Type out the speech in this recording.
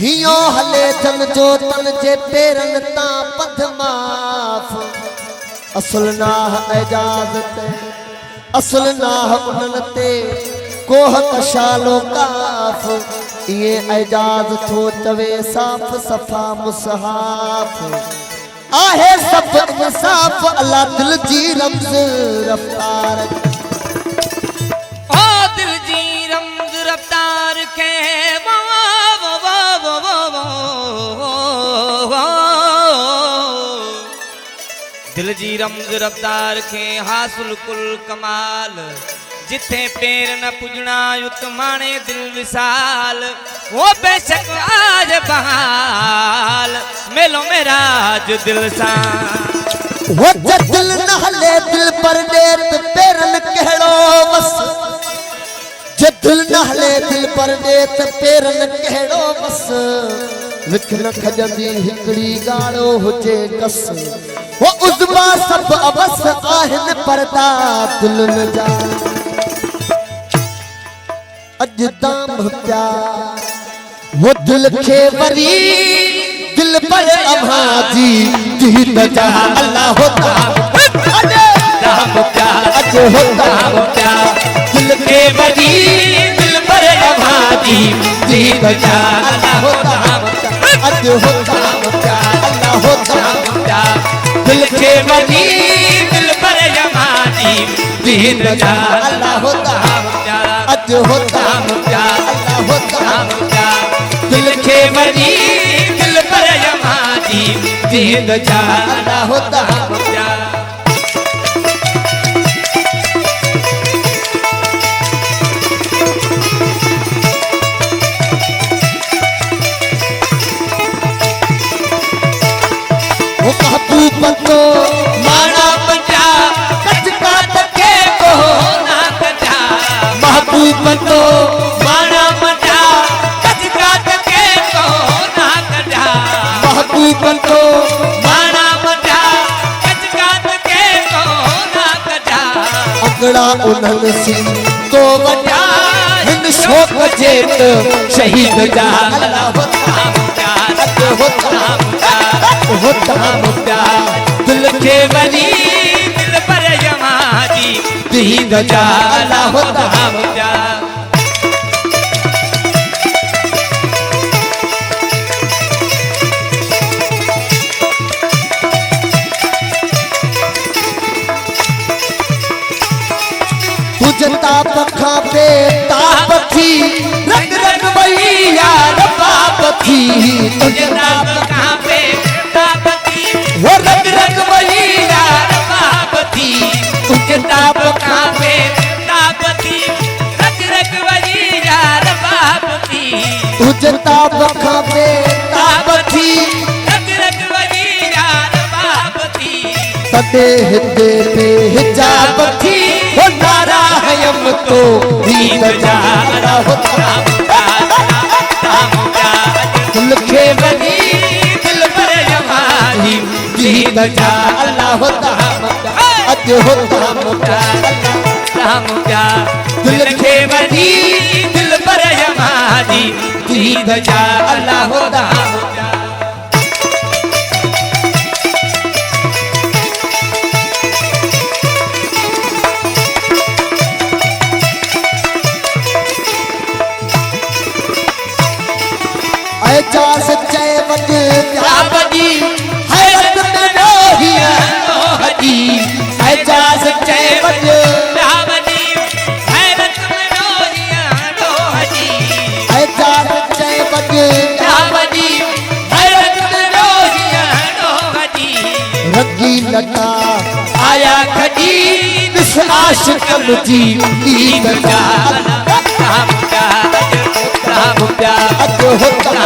हियो हले जन जो तन जे पेरन ता पदमाफ असल नाह एजाज़त असल नाह उनन ते कोह कशालो काफ ये एजाज थो चवे साफ सफा मुसहाफ आहे सब इंसाफ अल्लाह दिल जी रमज रफ्तार ओ दिल जी रमज रफ्तार के दिल जी रमज रफ्तार के हासिल कुल कमाल जिथे पैर न पुजना युतमाने दिल विशाल वो बेशक आज बहाल मेलो मेरा जो दिल सा वो दिल न हले दिल पर डेर पैरन कहड़ो बस जे दिल न हले दिल पर डेर पैरन कहड़ो बस विख न खजंदी हिकड़ी गाड़ो हुजे कस वो उज़मा सब अबस आहिन परदा दिल न जा अज दाम प्यार वो दिल के वरी दिल पर अभाजी जीत जा अल्लाह होता दाम प्यार अज होता प्यार दिल के वरी दिल पर अभाजी जीत जा अल्लाह होता अज होता अल्लाह होता दिल के वरी दिल पर अभाजी जीत जा अल्लाह होता अज होता अल्लाह होता दिल के वरी दिल पर यमानी जीत जा अल्लाह होता वो महबूब तो माना बचा कच काट के को ना कचा महबूब तो माना बचा कच काट के को ना कचा महबूब तो माना बचा कच काट के को ना कचा अगड़ा उन्हन सिंह तो बचा हिंद शोक जेत शहीद जा अल्लाह होता अज होता दिल के वली दिल पर यमानी जीत जा अल्लाह होता तुझे ताप खापे ताप थी रग रग वही यार बाप थी तुझे ताप पे तापती वो रग रग वही यार बापती तुझे ताप पे तापती रग रग वही यार बापती तुझे ताप खापे ताप थी रग रग वही यार बापती तदे हिते पे हिजाब थी वो नारा हयम तो दीद जा अल्लाह होता दिल के वली दिल पर यमानी दीद जा अल्लाह होता अज होता दिल के वली दिल पर यमानी जीत जा अल्लाह होता एजाज जय वज बजी हैरत में रोहिया हजी एजाज जय वज बजी हैरत में रोहिया हजी एजाज जय वज बजी हैरत में रोहिया हजी रंगी लटा आया खजी इस आशिकम जी दीद जा राम प्यार अज होता